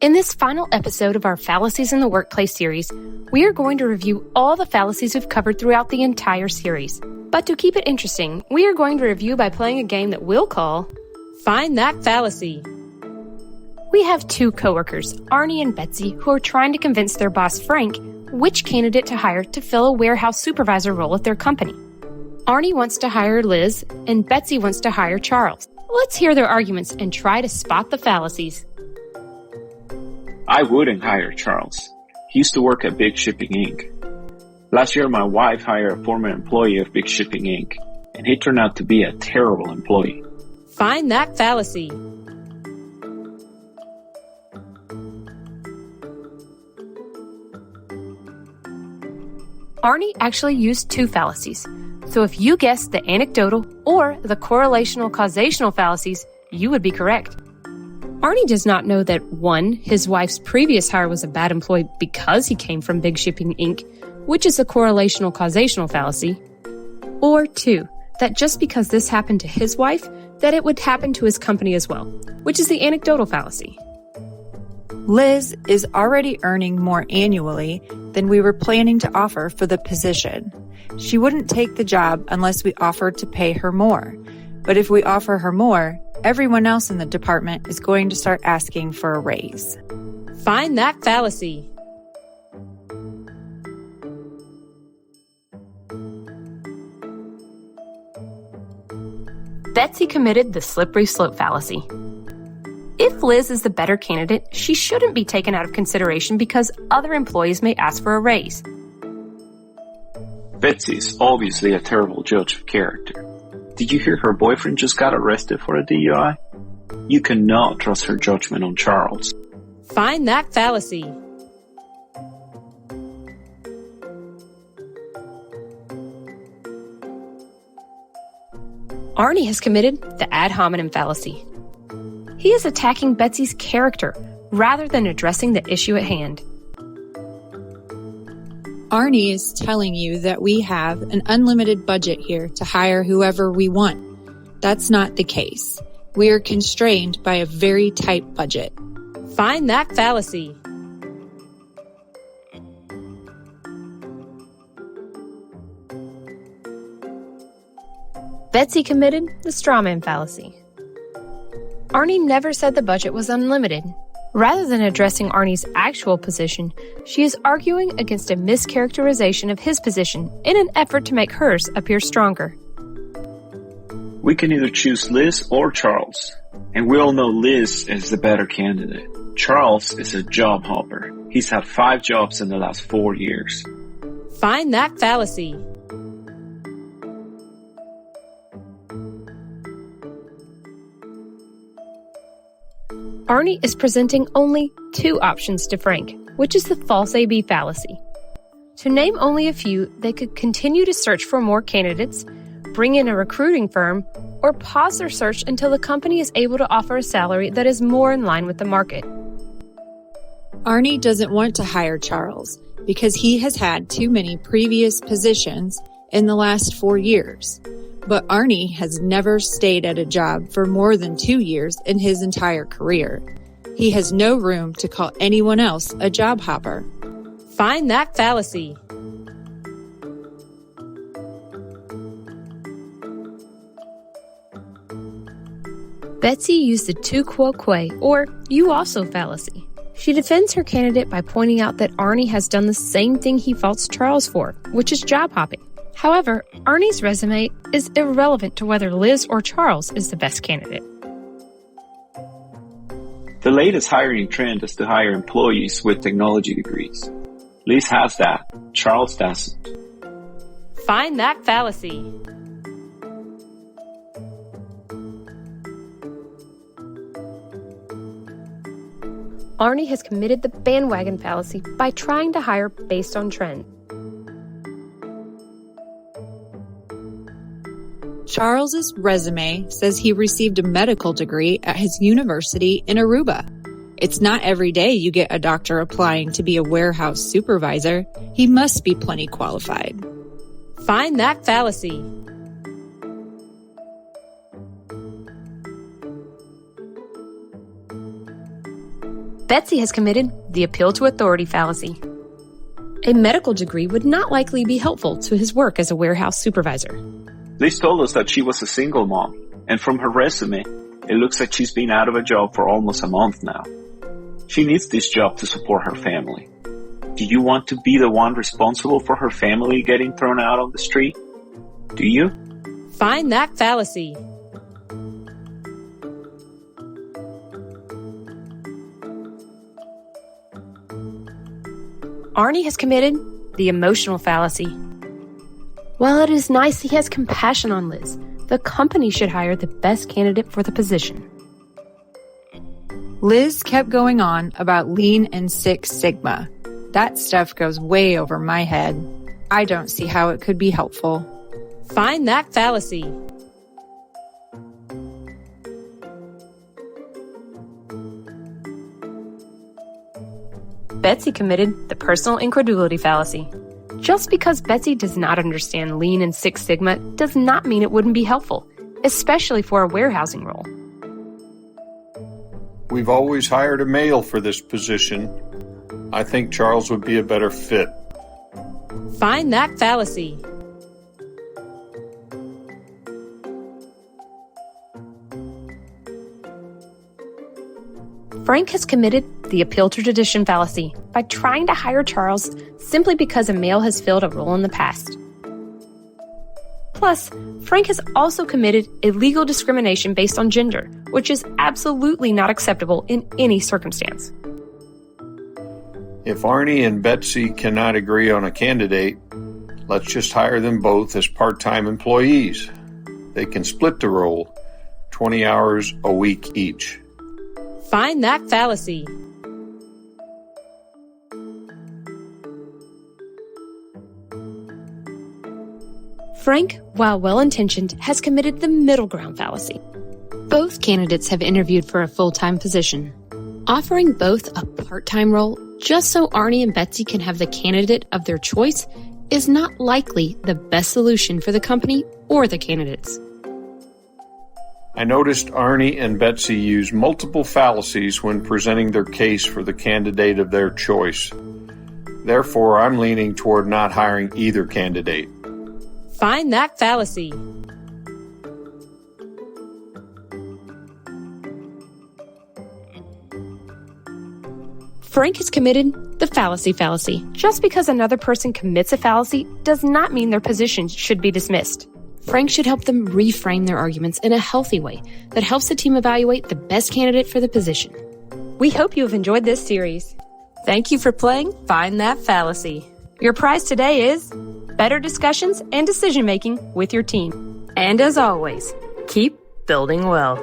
In this final episode of our Fallacies in the Workplace series, we are going to review all the fallacies we've covered throughout the entire series. But to keep it interesting, we are going to review by playing a game that we'll call Find That Fallacy. We have two coworkers, Arnie and Betsy, who are trying to convince their boss, Frank, which candidate to hire to fill a warehouse supervisor role at their company. Arnie wants to hire Liz, and Betsy wants to hire Charles. Let's hear their arguments and try to spot the fallacies. I wouldn't hire Charles. He used to work at Big Shipping Inc. Last year, my wife hired a former employee of Big Shipping Inc., and he turned out to be a terrible employee. Find that fallacy. Arnie actually used two fallacies. So if you guessed the anecdotal or the correlational causational fallacies, you would be correct. Arnie does not know that 1, his wife's previous hire was a bad employee because he came from Big Shipping Inc., which is a correlational causational fallacy, or 2, that just because this happened to his wife, that it would happen to his company as well, which is the anecdotal fallacy. Liz is already earning more annually than we were planning to offer for the position. She wouldn't take the job unless we offered to pay her more. But if we offer her more, everyone else in the department is going to start asking for a raise. Find that fallacy. Betsy committed the slippery slope fallacy. If Liz is the better candidate, she shouldn't be taken out of consideration because other employees may ask for a raise. Betsy is obviously a terrible judge of character. Did you hear her boyfriend just got arrested for a DUI? You cannot trust her judgment on Charles. Find that fallacy. Arnie has committed the AdHominem Fallacy. He is attacking Betsy's character rather than addressing the issue at hand. Arnie is telling you that we have an unlimited budget here to hire whoever we want. That's not the case. We are constrained by a very tight budget. Find that fallacy. Betsy committed the strawman fallacy. Arnie never said the budget was unlimited. Rather than addressing Arnie's actual position, she is arguing against a mischaracterization of his position in an effort to make hers appear stronger. We can either choose Liz or Charles, and we all know Liz is the better candidate. Charles is a job hopper. He's had 5 jobs in the last 4 years. Find that fallacy. Arnie is presenting only 2 options to Frank, which is the false AB fallacy. To name only a few, they could continue to search for more candidates, bring in a recruiting firm, or pause their search until the company is able to offer a salary that is more in line with the market. Arnie doesn't want to hire Charles because he has had too many previous positions in the last 4 years. But Arnie has never stayed at a job for more than 2 years in his entire career. He has no room to call anyone else a job hopper. Find that fallacy. Betsy used the tu quo que, or you also fallacy. She defends her candidate by pointing out that Arnie has done the same thing he faults Charles for, which is job hopping. However, Arnie's resume is irrelevant to whether Liz or Charles is the best candidate. The latest hiring trend is to hire employees with technology degrees. Liz has that. Charles doesn't. Find that fallacy. Arnie has committed the bandwagon fallacy by trying to hire based on trend. Charles's resume says he received a medical degree at his university in Aruba. It's not every day you get a doctor applying to be a warehouse supervisor. He must be plenty qualified. Find that fallacy. Betsy has committed the appeal to authority fallacy. A medical degree would not likely be helpful to his work as a warehouse supervisor. Liz told us that she was a single mom, and from her resume, it looks like she's been out of a job for almost a month now. She needs this job to support her family. Do you want to be the one responsible for her family getting thrown out on the street? Do you? Find that fallacy. Arnie has committed the emotional fallacy. While it is nice he has compassion on Liz, the company should hire the best candidate for the position. Liz kept going on about Lean and Six Sigma. That stuff goes way over my head. I don't see how it could be helpful. Find that fallacy. Betsy committed the personal incredulity fallacy. Just because Betsy does not understand Lean and Six Sigma does not mean it wouldn't be helpful, especially for a warehousing role. We've always hired a male for this position. I think Charles would be a better fit. Find that fallacy. Frank has committed the appeal to tradition fallacy by trying to hire Charles simply because a male has filled a role in the past. Plus, Frank has also committed illegal discrimination based on gender, which is absolutely not acceptable in any circumstance. If Arnie and Betsy cannot agree on a candidate, let's just hire them both as part-time employees. They can split the role, 20 hours a week each. Find that fallacy. Frank, while well-intentioned, has committed the middle ground fallacy. Both candidates have interviewed for a full-time position. Offering both a part-time role just so Arnie and Betsy can have the candidate of their choice is not likely the best solution for the company or the candidates. I noticed Arnie and Betsy use multiple fallacies when presenting their case for the candidate of their choice. Therefore, I'm leaning toward not hiring either candidate. Find that fallacy. Frank has committed the fallacy. Just because another person commits a fallacy does not mean their position should be dismissed. Frank should help them reframe their arguments in a healthy way that helps the team evaluate the best candidate for the position. We hope you have enjoyed this series. Thank you for playing Find That Fallacy. Your prize today is better discussions and decision-making with your team. And as always, keep building well.